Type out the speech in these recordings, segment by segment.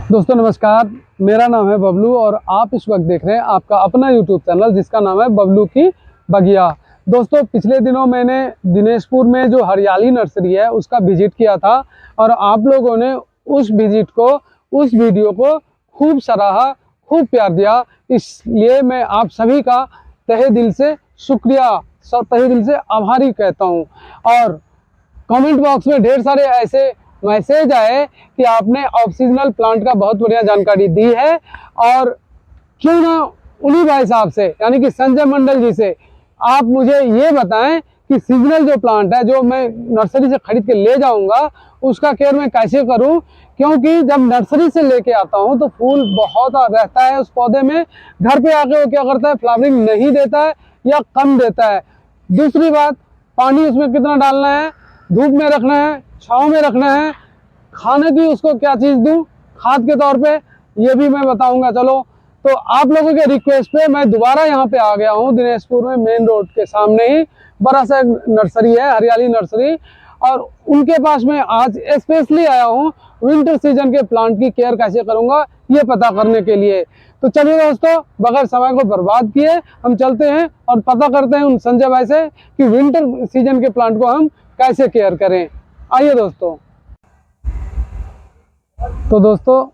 दोस्तों नमस्कार, मेरा नाम है बबलू और आप इस वक्त देख रहे हैं आपका अपना यूट्यूब चैनल जिसका नाम है बबलू की बगिया। दोस्तों पिछले दिनों मैंने दिनेशपुर में जो हरियाली नर्सरी है उसका विजिट किया था और आप लोगों ने उस विजिट को, उस वीडियो को खूब सराहा, खूब प्यार दिया। इसलिए मैं आप सभी का तहे दिल से शुक्रिया, तहे दिल से आभारी कहता हूँ। और कमेंट बॉक्स में ढेर सारे ऐसे मैसेज आए कि आपने ऑफ सीजनल प्लांट का बहुत बढ़िया जानकारी दी है और क्यों ना उन्हीं भाई साहब से यानी कि संजय मंडल जी से आप मुझे ये बताएं कि सीजनल जो प्लांट है जो मैं नर्सरी से खरीद के ले जाऊंगा उसका केयर मैं कैसे करूं, क्योंकि जब नर्सरी से लेके आता हूं तो फूल बहुत रहता है उस पौधे में, घर पे आके वो क्या करता है फ्लावरिंग नहीं देता है या कम देता है। दूसरी बात, पानी उसमें कितना डालना है, धूप में रखना है, छांव में रखना है, खाने की उसको क्या चीज़ दूं खाद के तौर पे, ये भी मैं बताऊंगा। चलो, तो आप लोगों के रिक्वेस्ट पे मैं दोबारा यहाँ पे आ गया हूँ दिनेशपुर में, मेन रोड के सामने ही बड़ा सा नर्सरी है, हरियाली नर्सरी, और उनके पास में आज स्पेशली आया हूँ विंटर सीजन के प्लांट की केयर कैसे करूँगा ये पता करने के लिए। तो चलिए दोस्तों, बगैर समय को बर्बाद किए हम चलते हैं और पता करते हैं उन संजय भाई से कि विंटर सीजन के प्लांट को हम कैसे केयर करें। आइए दोस्तों। तो दोस्तों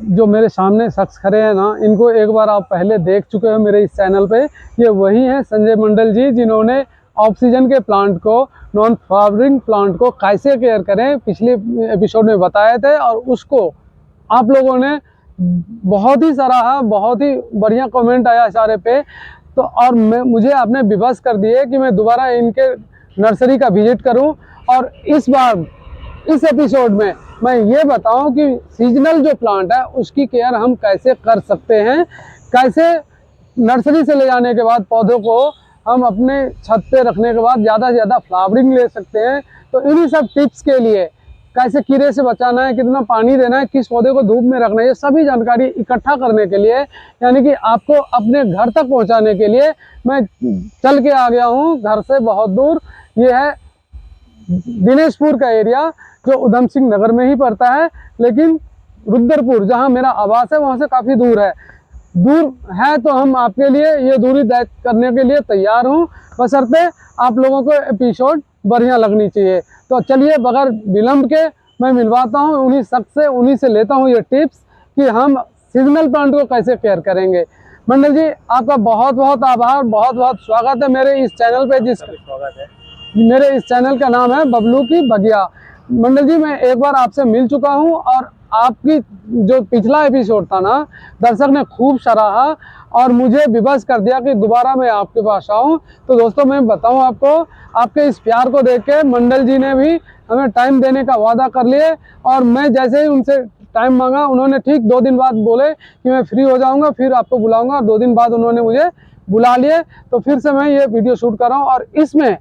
जो मेरे सामने शख्स खड़े हैं ना, इनको एक बार आप पहले देख चुके हो मेरे इस चैनल पे। ये वही हैं संजय मंडल जी जिन्होंने ऑफ सीजन के प्लांट को, नॉन फ्लावरिंग प्लांट को कैसे केयर करें पिछले एपिसोड में बताए थे और उसको आप लोगों ने बहुत ही सराहा, बहुत ही बढ़िया कमेंट आया सारे पे। तो और मुझे आपने विवश कर दिए कि मैं दोबारा इनके नर्सरी का विजिट करूं और इस बार इस एपिसोड में मैं ये बताऊं कि सीजनल जो प्लांट है उसकी केयर हम कैसे कर सकते हैं, कैसे नर्सरी से ले जाने के बाद पौधों को हम अपने छत पे रखने के बाद ज़्यादा से ज़्यादा फ्लावरिंग ले सकते हैं। तो इन्हीं सब टिप्स के लिए कैसे कीड़े से बचाना है, कितना पानी देना है, किस पौधे को धूप में रखना है, ये सभी जानकारी इकट्ठा करने के लिए, यानी कि आपको अपने घर तक पहुंचाने के लिए मैं चल के आ गया हूं घर से बहुत दूर। ये है दिनेशपुर का एरिया जो उधम सिंह नगर में ही पड़ता है, लेकिन रुद्रपुर जहां मेरा आवास है वहां से काफ़ी दूर है। तो हम आपके लिए ये दूरी तय करने के लिए तैयार हूँ, बशर्ते आप लोगों को एपिसोड बढ़िया लगनी चाहिए। तो चलिए बगैर विलंब के मैं मिलवाता हूँ उन्हीं शख्स से, उन्हीं से लेता हूँ ये टिप्स कि हम सीजनल प्लांट को कैसे केयर करेंगे। मंडल जी आपका बहुत बहुत आभार, बहुत बहुत स्वागत है मेरे इस चैनल पे, स्वागत है। मेरे इस चैनल का नाम है बबलू की बगिया। मंडल जी मैं एक बार आपसे मिल चुका हूं और आपकी जो पिछला एपिसोड था ना, दर्शक ने खूब सराहा और मुझे विवश कर दिया कि दोबारा मैं आपके पास आऊं। तो दोस्तों मैं बताऊं आपको, आपके इस प्यार को देख के मंडल जी ने भी हमें टाइम देने का वादा कर लिए और मैं जैसे ही उनसे टाइम मांगा उन्होंने ठीक 2 दिन बाद बोले कि मैं फ्री हो जाऊँगा फिर आपको बुलाऊँगा। 2 दिन बाद उन्होंने मुझे बुला लिए, तो फिर से मैं ये वीडियो शूट कर रहा हूँ और इसमें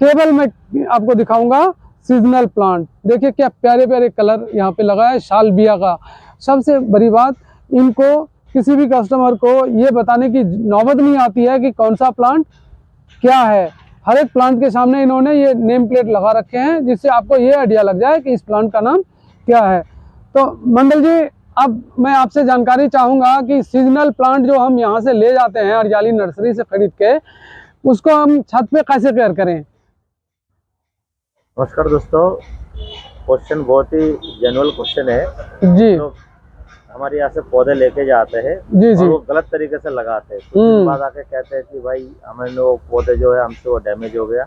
केवल मैं आपको दिखाऊंगा सीजनल प्लांट। देखिए क्या प्यारे प्यारे कलर यहाँ पे लगा है सालविया का। सबसे बड़ी बात, इनको किसी भी कस्टमर को ये बताने की नौबत नहीं आती है कि कौन सा प्लांट क्या है। हर एक प्लांट के सामने इन्होंने ये नेम प्लेट लगा रखे हैं जिससे आपको ये आइडिया लग जाए कि इस प्लांट का नाम क्या है। तो मंडल जी अब मैं आपसे जानकारी चाहूँगा कि सीजनल प्लांट जो हम यहाँ से ले जाते हैं हरियाली नर्सरी से खरीद के, उसको हम छत पे कैसे केयर करें। नमस्कार दोस्तों, क्वेश्चन बहुत ही जेन्युइन क्वेश्चन है जी। तो हमारे यहाँ से पौधे लेके जाते हैं जी और वो गलत तरीके से लगाते हैं, तो उसके बाद आके कहते हैं कि भाई हमें वो पौधे जो है हमसे वो डैमेज हो गया।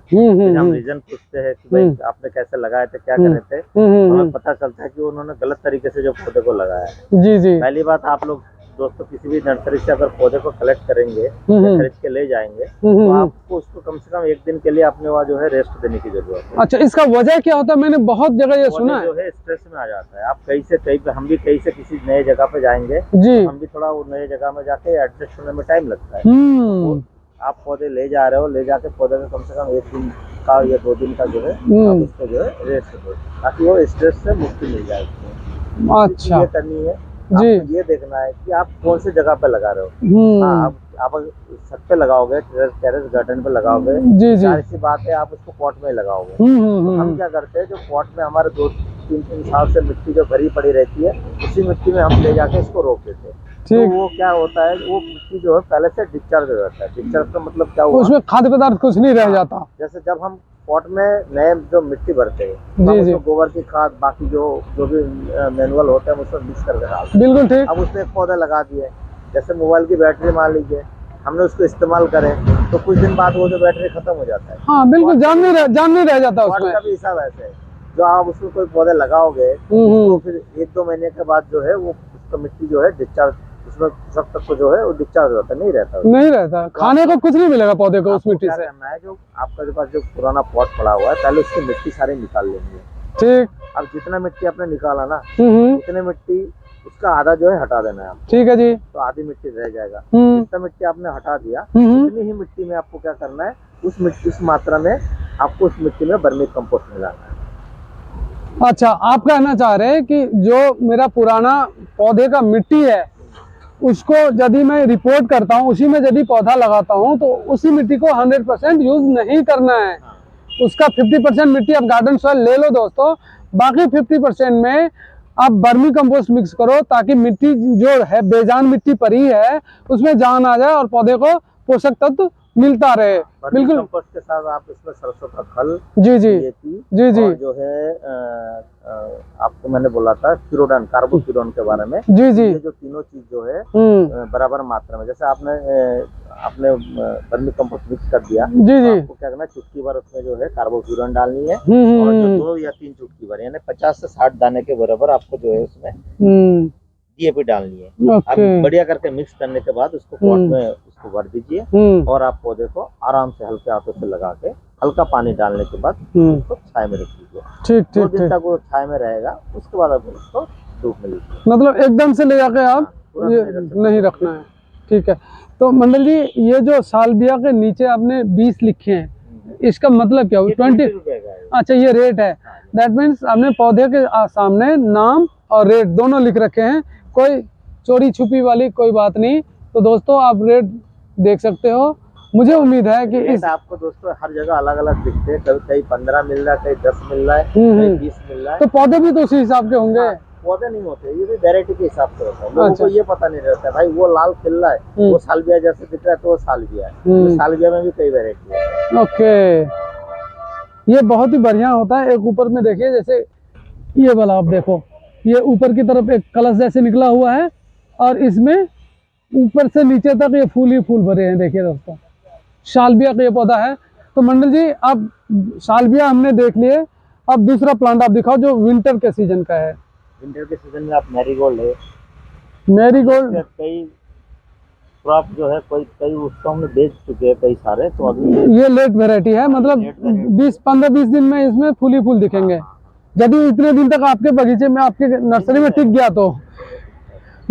हम रीजन पूछते हैं कि भाई आपने कैसे लगाए थे, क्या करे थे, हमें पता चलता है कि उन्होंने गलत तरीके से जो पौधे को लगाया है जी। पहली बात, आप लोग दोस्तों किसी भी नर्सरी से अगर पौधे को कलेक्ट करेंगे, खरीद के ले जाएंगे, तो आपको उसको कम से कम 1 दिन के लिए अपने वहाँ जो है रेस्ट देने की जरूरत है। अच्छा, इसका वजह क्या होता है? मैंने बहुत जगह ये सुना है, जो है स्ट्रेस में आ जाता है। आप कहीं से कहीं पे, हम भी कहीं से किसी नए जगह पे जाएंगे जी, तो हम भी थोड़ा वो नए जगह में जाके एडजस्ट होने में टाइम लगता है। तो आप पौधे ले जा रहे हो, ले जाके पौधे में कम से कम 1 दिन का या 2 दिन का जो है आप उसको जो है रेस्ट दो, ताकि वो स्ट्रेस से मुक्ति मिल जाए। अच्छा, ये करनी है जी। ये देखना है कि आप कौन सी जगह पे लगा रहे हो। हाँ, आप छत पे लगाओगे, टेरेस गार्डन पे लगाओगे जी जी, सी बात है आप उसको पॉट में लगाओगे। तो हम क्या करते हैं, जो पॉट में हमारे 2 2-3 साल से मिट्टी जो भरी पड़ी रहती है, उसी मिट्टी में हम ले जाके इसको रोप देते हैं। तो वो क्या होता है, वो मिट्टी जो है पहले से डिस्चार्ज हो जाता है। डिस्चार्ज का मतलब क्या हुआ, उसमें खाद्य पदार्थ कुछ नहीं रह जाता। जैसे जब हम पॉट में नए जो मिट्टी भरते हैं, जी, हम जी। उसमें गोबर की खाद, बाकी जो भी मैनुअल होता है, हम उसमें मिक्स करके डालते हैं। बिल्कुल ठीक। अब उसमें एक पौधा लगा दिए, जैसे मोबाइल की बैटरी मान लीजिए, हमने उसको इस्तेमाल करें तो कुछ दिन बाद वो जो बैटरी खत्म हो जाता है। हाँ बिल्कुल, जान नहीं रह जाता पॉट उसमें। का भी हिसाब ऐसे है, जो आप उसमें कोई पौधे लगाओगे तो फिर 1-2 महीने के बाद जो है वो उसका मिट्टी जो है डिस्चार्ज, उसमें सब तक को जो है वो डिस्चार्ज होता नहीं रहता उसमें। नहीं रहता, खाने को कुछ नहीं मिलेगा पौधे को उस मिट्टी क्या से। करना है, जो आपका जो पास जो पुराना पॉट पड़ा हुआ है, पहले उसकी मिट्टी सारी निकाल लेंगे। ठीक। अब जितना मिट्टी आपने निकाला ना, उतने मिट्टी उसका आधा जो है हटा देना है आपको। ठीक है जी। तो आधी मिट्टी रह जाएगा। जितना मिट्टी आपने हटा दिया, उतनी ही मिट्टी में आपको क्या करना है, उस मात्रा में आपको उस मिट्टी में वर्मी कंपोस्ट मिलाना है। अच्छा, आप कहना चाह रहे हैं कि जो मेरा पुराना पौधे का मिट्टी है, उसको यदि मैं रिपोर्ट करता हूँ, उसी में यदि पौधा लगाता हूँ, तो उसी मिट्टी को 100% यूज नहीं करना है। उसका 50% मिट्टी आप गार्डन सॉइल ले लो दोस्तों, बाकी 50% में आप वर्मी कंपोस्ट मिक्स करो, ताकि मिट्टी जो है बेजान मिट्टी पड़ी है उसमें जान आ जाए और पौधे को पोषक तत्व मिलता रहे। बिल्कुल। कंपोस्ट के साथ आप इसमें सरसों का खल, जी जी जी जी, और जो है आपको मैंने बोला था क्यूरोडन, कार्बोक्यूरोन के बारे में। जी जी, ये जो तीनों चीज जो है बराबर मात्रा में, जैसे आपने वर्मी कंपोस्ट मिक्स कर दिया, जी जी, आपको क्या करना है, चुटकी भर उसमें जो है कार्बोक्यूरोन डालनी है, और जो 2 या 3 चुटकी भर, यानी 50 से 60 दाने के बराबर आपको जो है उसमें डीएपी डालनी है। आप बढ़िया करके मिक्स करने के बाद उसको पॉट में उसको भर दीजिए, और आप पौधे को आराम से हल्के हाथों से लगा के हल्का पानी डालने के बाद उसको छाया में रख दीजिए। ठीक 2 दिन तक वो छाया में रहेगा, उसके बाद आप उसको धूप में लीजिए। मतलब एकदम से ले जाके आप ये नहीं रखना है। ठीक है। तो मंडल जी, ये जो सालविया के नीचे आपने 20 लिखे हैं, इसका मतलब क्या हुआ? 20 रुपए का है। अच्छा, ये रेट है। दैट मीन्स आपने पौधे के सामने नाम और रेट दोनों लिख रखे हैं, कोई चोरी छुपी वाली कोई बात नहीं। तो दोस्तों आप रेट देख सकते हो। मुझे उम्मीद है कि इस आपको दोस्तों हर जगह अलग अलग दिखते हैं, कहीं 15 मिल रहा है, कहीं 10 मिल रहा है, कहीं 20 मिल रहा है। तो पौधे भी तो उसी हिसाब के होंगे। पौधे नहीं होते, ये भी वैरायटी के हिसाब से होता है। लोगों को ये पता नहीं रहता है, भाई वो लाल खिल रहा है वो सालविया जैसे दिख रहा है तो वो सालविया है। सालविया में भी कई वैरायटी है। ओके, ये बहुत ही बढ़िया होता है। एक ऊपर में देखिए, जैसे ये वाला आप देखो, ये ऊपर की तरफ एक कलश जैसे निकला हुआ है, और इसमें ऊपर से नीचे तक ये फूल ही फूल भरे हैं। देखिए दोस्तों, सालविया का ये पौधा है। तो मंडल जी, अब सालविया हमने देख लिए, अब दूसरा प्लांट आप दिखाओ जो विंटर के सीजन का है। विंटर के सीजन में आप मैरीगोल्ड है। मैरीगोल्ड कई क्रॉप जो है कई उसको हमने बेच चुके हैं कई सारे, तो अभी ये लेट वेराइटी है, मतलब 15-20 दिन में इसमें फूल ही फूल दिखेंगे। यदि इतने दिन तक आपके बगीचे में, आपके नर्सरी में टिक गया, तो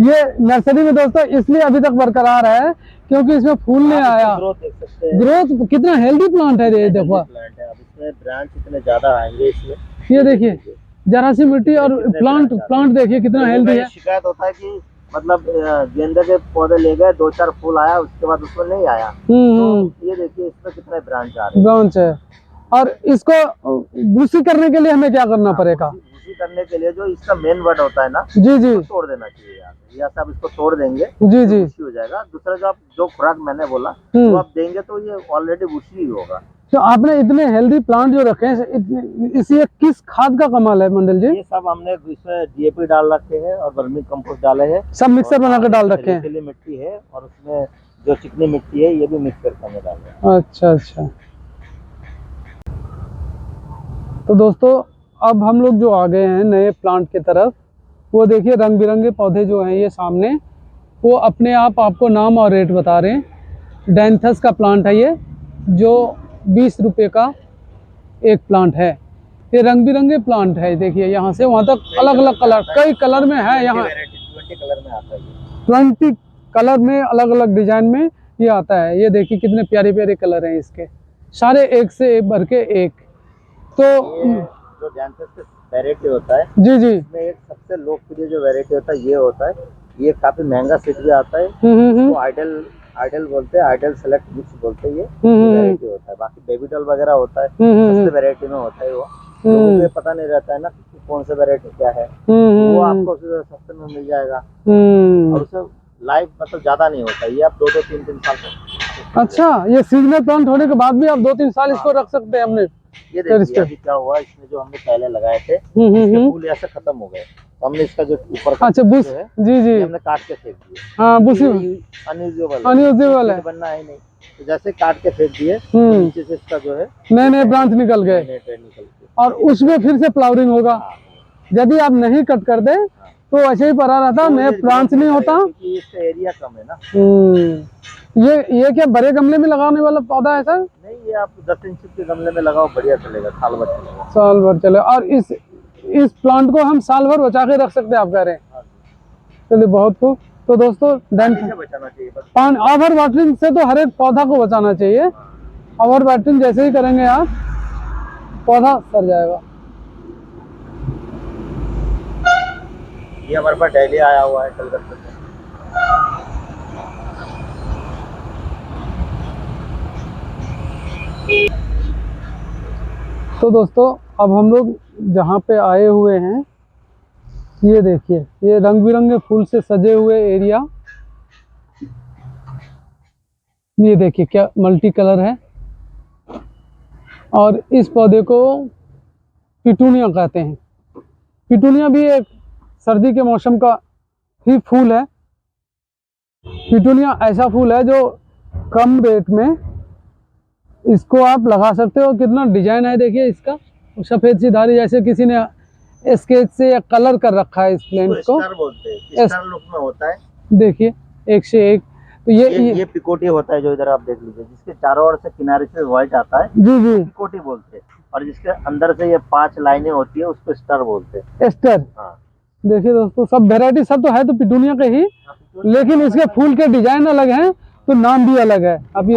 ये नर्सरी में दोस्तों इसलिए अभी तक बरकरार है क्योंकि इसमें फूल नहीं आया। ग्रोथ कितना हेल्दी प्लांट है ये, देखो। अब इसमें ब्रांच इतने ज्यादा आएंगे इसमें। ये देखिए, जरा सी मिट्टी और प्लांट देखिए कितना हेल्दी है। शिकायत होता है कि मतलब गेंदे के पौधे ले गए, 2-4 फूल आया, उसके बाद उसमें नहीं आया। तो ये देखिए इसमें कितने ब्रांच आ रहे हैं। ब्रांच है। और इसको भूसी करने के लिए हमें क्या करना पड़ेगा? भूसी करने के लिए जो इसका मेन वर्ड होता है ना, जी जी, तो तोड़ देना चाहिए यार। या सब इसको तोड़ देंगे, जी जी, भूसी हो जाएगा। दूसरा जो खुराक मैंने बोला वो आप देंगे तो ये ऑलरेडी भूसी ही होगा। तो आपने इतने हेल्दी प्लांट जो रखे हैं, इसी किस खाद का कमाल है मंडल जी? ये सब हमने इसमें डीएपी डाल रखे हैं और वर्मी कंपोस्ट डाले हैं, सब मिक्सर बना कर डाल रखे हैं। रेतीली मिट्टी है और उसमें जो चिकनी मिट्टी है ये भी मिक्स करके हमने डाल रहे हैं। अच्छा अच्छा। तो दोस्तों, अब हम लोग जो आ गए हैं नए प्लांट की तरफ, वो देखिए रंग बिरंगे पौधे जो हैं ये सामने, वो अपने आप आपको नाम और रेट बता रहे हैं। डैंथस का प्लांट है ये, जो 20 रुपये का एक प्लांट है। ये रंग बिरंगे प्लांट है, देखिए यहाँ से वहाँ तक अलग अलग कलर, कई कलर में है। यहाँ 20 कलर में आता है, 20 कलर में, अलग अलग डिजाइन में ये आता है। ये देखिए कितने प्यारे प्यारे कलर हैं इसके, सारे एक से एक भर के एक। तो जो डैंथस का वैरायटी होता है, जी जी, इसमें एक सबसे लोकप्रिय जो वैरायटी होता है ये होता है। ये काफी महंगा सीड भी आता है, इसको आइडल बोलते हैं, आइडल सेलेक्ट मिक्स बोलते हैं। ये वैरायटी होता है। बाकी बेबी डॉल वगैरह होता है, सस्ते वैरायटी में होता है वो। लोगों को पता नहीं रहता है ना कि कौन सा वैरायटी क्या है, वो आपको सस्ते में मिल जाएगा। और उससे लाइफ मतलब ज्यादा नहीं होता, ये आप 2-2, 3-3 साल तक। अच्छा, ये सीजनल प्लांट होने के बाद भी आप 2-3 साल इसको रख सकते हैं हमने। ये देखिए अभी क्या हुआ, इसमें जो हमने पहले लगाए थे इसके फूल ऐसे खत्म हो गए, तो हमने इसका जो ऊपर का अच्छा बुश, जो है जी जी, हमने काट के फेंक दिए। हाँ बुश अनयूजेबल है, बनना है नहीं, तो जैसे काट के फेंक दिए तो नीचे से इसका जो है नए नए ब्रांच निकल गए, निकल के और उसमें फिर से फ्लावरिंग होगा। यदि आप नहीं कट कर दे तो ऐसे ही पड़ा रहता, नए प्लांट्स नहीं होता, क्योंकि इसका एरिया कम है ना। ये क्या बड़े गमले में लगाने वाला पौधा है सर? नहीं, ये आप 10 इंच के गमले में लगाओ, बढ़िया चलेगा, साल भर चलेगा। साल भर चले, और इस प्लांट को हम साल भर बचा के रख सकते हैं, आप कह रहे हैं। चलिए बहुत खूब। तो दोस्तों बचाना चाहिए बस, पानी ओवर वाटरिंग से तो हर एक पौधा को बचाना चाहिए। ओवर वाटरिंग जैसे ही करेंगे आप, पौधा सड़ जाएगा। ये हमारे पास डेली आया हुआ है कलकत्ता से। तो दोस्तों अब हम लोग जहाँ पे आए हुए हैं, ये देखिए, ये रंग बिरंगे फूल से सजे हुए एरिया, ये देखिए क्या मल्टी कलर है। और इस पौधे को पिटूनिया कहते हैं। पिटूनिया भी एक सर्दी के मौसम का ही फूल है। पिटूनिया ऐसा फूल है जो कम रेट में इसको आप लगा सकते हो। कितना डिजाइन है देखिए इसका, सफेद सी धारी, जैसे किसी ने स्केच से या कलर कर रखा है इस प्लांट को। स्टार बोलते हैं, स्टार लुक में होता है। देखिए एक से एक। तो ये पिकोटी होता है, जो इधर आप देख लीजिए, जिसके चारों ओर से किनारे से व्हाइट आता है, जी जी, पिकोटी बोलते हैं। और जिसके अंदर से ये 5 लाइनें होती है उसको स्टार बोलते हैं। स्टार। हाँ। देखिए दोस्तों, सब वेराइटी सब तो है तो पिटूनिया के ही, लेकिन इसके फूल के डिजाइन अलग हैं तो नाम भी अलग है। अभी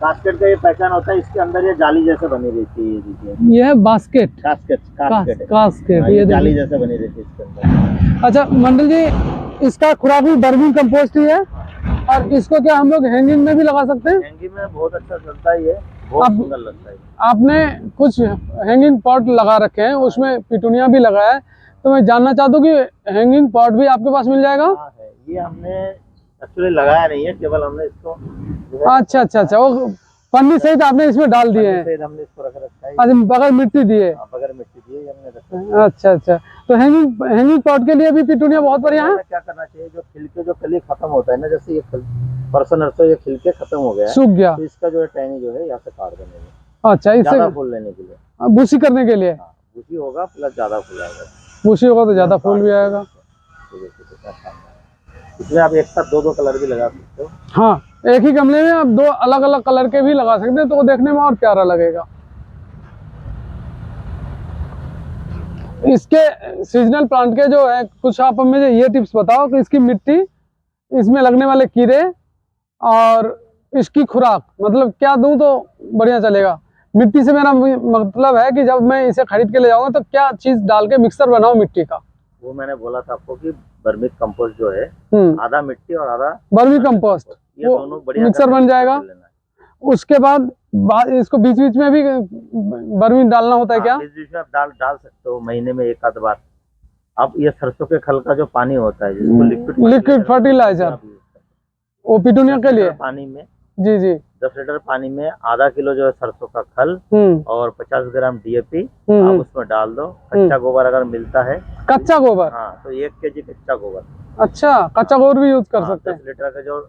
बास्केट का ये पहचान होता है, इसके अंदर ये जाली जैसे बनी रहती है। ये देखिए, ये है बास्केट, कास्केट, ये जाली जैसे बनी रहती है इसके अंदर। अच्छा मंडल जी, इसका खुराक भी वर्मी कंपोस्ट ही है, और इसको क्या हम लोग हैंगिंग में भी लगा सकते हैं? हैंगिंग में बहुत अच्छा चलता है, ये बहुत सुंदर लगता है। आपने कुछ हैंगिंग पॉट लगा रखे हैं, उसमें पिटूनिया भी लगाया है, तो मैं जानना चाहता हूँ कि हैंगिंग पॉट भी आपके पास मिल जाएगा? हाँ है, ये हमने एक्चुअली लगाया नहीं है, केवल हमने इसको अच्छा अच्छा अच्छा, वो पन्नी सहित आपने इसमें डाल दिए हैं? हमने इसको रख रखा है। अच्छा, बगैर मिट्टी दिए? बगैर मिट्टी दिए हमने रखा है। अच्छा अच्छा, तो हैंगिंग पॉट के लिए भी पिटूनिया बहुत बढ़िया है। क्या करना चाहिए, जो खिलके जो कली खत्म होता है ना, जैसे ये परसों नरसों ये खिलके खत्म हो गया, सूख गया, तो इसका जो है टहनी जो है यहाँ से काट देने में। अच्छा, इससे ज्यादा फूल लेने के लिए, भूसी करने के लिए? भूसी होगा प्लस ज्यादा फूल आएगा। भूसी होगा तो ज्यादा फूल भी आएगा। इसमें आप एक साथ 2-2 कलर भी लगा सकते हो। हाँ, एक ही गमले में आप 2 अलग अलग कलर के भी लगा सकते हैं, तो वो देखने में और प्यारा लगेगा। इसके सीजनल प्लांट के जो है, कुछ आप मुझे ये टिप्स बताओ कि इसकी मिट्टी, इसमें लगने वाले कीड़े और इसकी खुराक, मतलब क्या दूं तो बढ़िया चलेगा। मिट्टी से मेरा मतलब है कि जब मैं इसे खरीद के ले जाऊंगा तो क्या चीज डाल के मिक्सर बनाऊं मिट्टी का? वो मैंने बोला था आपको कि वर्मी कंपोस्ट जो है, आधा मिट्टी और आधा वर्मी कंपोस्ट, ये दोनों बढ़िया मिक्सर बन जाएगा। उसके बाद इसको बीच बीच में भी वर्मी डालना होता है क्या? बीच बीच में आप डाल सकते हो, महीने में एक आध बार। अब ये सरसों के खल का जो पानी होता है, जिसको लिक्विड फर्टिलाइजर, वो पिटूनिया के लिए पानी में, जी जी, 10 लीटर पानी में आधा किलो जो है सरसों का खल और 50 ग्राम DAP आप उसमें डाल दो। कच्चा गोबर अगर मिलता है, कच्चा गोबर, हाँ, तो 1 kg कच्चा गोबर। अच्छा, कच्चा गोबर भी यूज कर सकते हैं। 10 लीटर का जो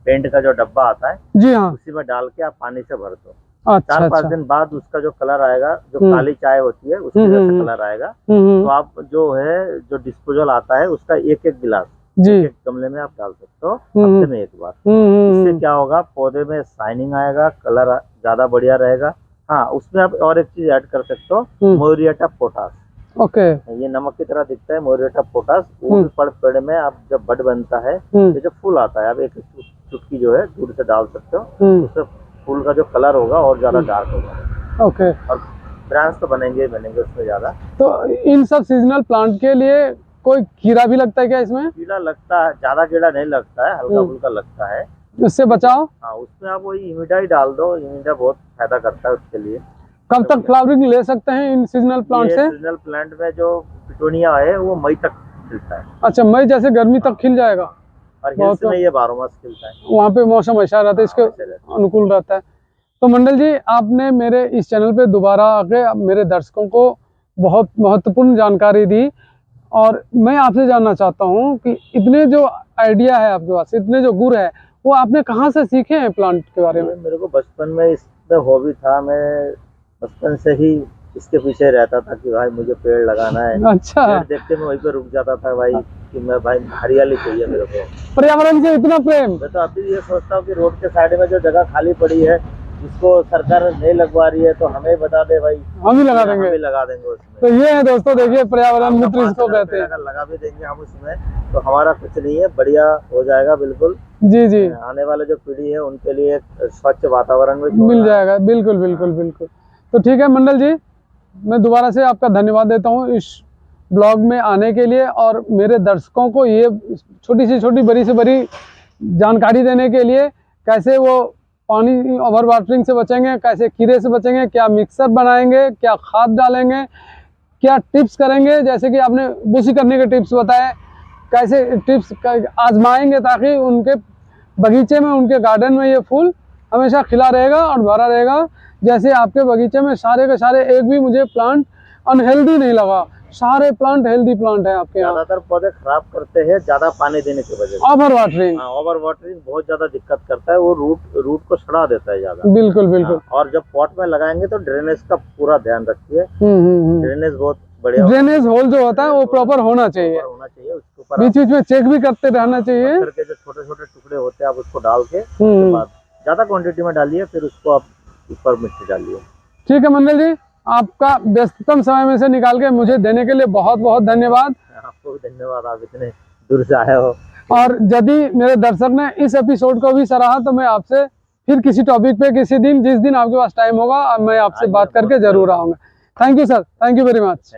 पेंट का जो डब्बा आता है, जी हाँ, उसी में डाल के आप पानी से भर दो। 4-5 दिन बाद उसका जो कलर आएगा, जो काली चाय होती है उसकी जैसे कलर आएगा, तो आप जो है जो डिस्पोजल आता है उसका 1-1 गिलास एक गमले में आप डाल सकते हो, हफ्ते में एक बार। इससे क्या होगा, पौधे में शाइनिंग आएगा, कलर ज्यादा बढ़िया रहेगा। हाँ, उसमें आप और एक चीज ऐड कर सकते हो, मोरिएटा पोटास। ओके, ये नमक की तरह दिखता है मोरिएटा पोटास। वो भी पेड़ में आप जब बड बनता है, ये जब फूल आता है, आप एक चुटकी जो है दूध से डाल सकते हो, उससे फूल का जो कलर होगा और ज्यादा डार्क होगा। ओके, और ब्रांच तो बनेंगे उसमें ज्यादा। तो इन सब सीजनल प्लांट के लिए कोई कीड़ा भी लगता है क्या इसमें? कीड़ा लगता है, ज्यादा कीड़ा नहीं लगता है, हल्का फुल्का लगता है। उससे बचाओ। हाँ, उसमें आप वही इमिडा ही डाल दो, इमिडा बहुत फायदा करता है उसके लिए। कब तक फ्लावरिंग ले सकते हैं इन सीजनल प्लांट से? सीजनल प्लांट में जो पिटोनिया है वो मई तक खिलता है। अच्छा, मई जैसे गर्मी तक खिल जाएगा। और हिल्स में ये 12 मास खिलता है, वहाँ पे मौसम ऐसा रहता है, इसके अनुकूल रहता है। तो मंडल जी, आपने मेरे इस चैनल पे दोबारा आके मेरे दर्शकों को बहुत महत्वपूर्ण जानकारी दी, और मैं आपसे जानना चाहता हूँ कि इतने जो आइडिया है आपके पास, इतने जो गुर है, वो आपने कहाँ से सीखे हैं प्लांट के बारे में? मेरे को बचपन में इसमें हॉबी था, मैं बचपन से ही इसके पीछे रहता था कि भाई मुझे पेड़ लगाना है। अच्छा। पेड़ देखते मैं वहीं पे रुक जाता था भाई, कि मैं भाई हरियाली चाहिए मेरे को, पर्यावरण से इतना प्रेम। मैं तो अभी ये सोचता हूँ कि रोड के साइड में जो जगह खाली पड़ी है, जिसको सरकार नहीं लगवा रही है, तो हमें बता दे भाई, हम ही लगा देंगे, हम ही लगा देंगे उसमें। तो ये है दोस्तों, देखिए पर्यावरण मित्र इसको कहते हैं। अगर लगा भी देंगे हम उसमें, तो हमारा कुछ नहीं है, बढ़िया हो जाएगा बिल्कुल। जी जी, आने वाले जो पीढ़ी है उनके लिए स्वच्छ वातावरण में मिल जाएगा। बिल्कुल बिल्कुल बिल्कुल। तो ठीक है मंडल जी, मैं दोबारा से आपका धन्यवाद देता हूँ इस ब्लॉग में आने के लिए, और मेरे दर्शकों को ये छोटी से छोटी, बड़ी से बड़ी जानकारी देने के लिए, कैसे वो पानी ओवर वाटरिंग से बचेंगे, कैसे कीड़े से बचेंगे, क्या मिक्सर बनाएंगे, क्या खाद डालेंगे, क्या टिप्स करेंगे, जैसे कि आपने बुशी करने के टिप्स बताए, कैसे टिप्स आजमाएंगे ताकि उनके बगीचे में, उनके गार्डन में ये फूल हमेशा खिला रहेगा और भरा रहेगा। जैसे आपके बगीचे में सारे के सारे एक भी मुझे प्लांट अनहेल्दी नहीं लगा, सारे प्लांट हेल्दी प्लांट है आपके यहाँ। ज्यादातर पौधे खराब करते हैं ज्यादा पानी देने की वजह से, ओवर वाटरिंग। ओवर वाटरिंग बहुत ज्यादा दिक्कत करता है, वो रूट को सड़ा देता है ज्यादा। बिल्कुल बिल्कुल। और जब पॉट में लगाएंगे तो ड्रेनेज का पूरा ध्यान रखिए। ड्रेनेज बहुत बढ़िया, ड्रेनेज होल जो होता है वो प्रॉपर होना चाहिए, उसके ऊपर बीच बीच में चेक भी करते रहना चाहिए। पत्थर के जो छोटे छोटे टुकड़े होते हैं आप उसको डाल के ज्यादा क्वांटिटी में डालिए, फिर उसको आप ऊपर मिट्टी डालिए। ठीक है मंडल जी, आपका व्यस्ततम समय में से निकाल के मुझे देने के लिए बहुत बहुत धन्यवाद। आपको भी धन्यवाद, आप इतने दूर से आए हो। और यदि मेरे दर्शक ने इस एपिसोड को भी सराहा, तो मैं आपसे फिर किसी टॉपिक पे किसी दिन, जिस दिन आपके पास टाइम होगा, मैं आपसे बात करके जरूर आऊंगा। Thank you sir, thank you very much.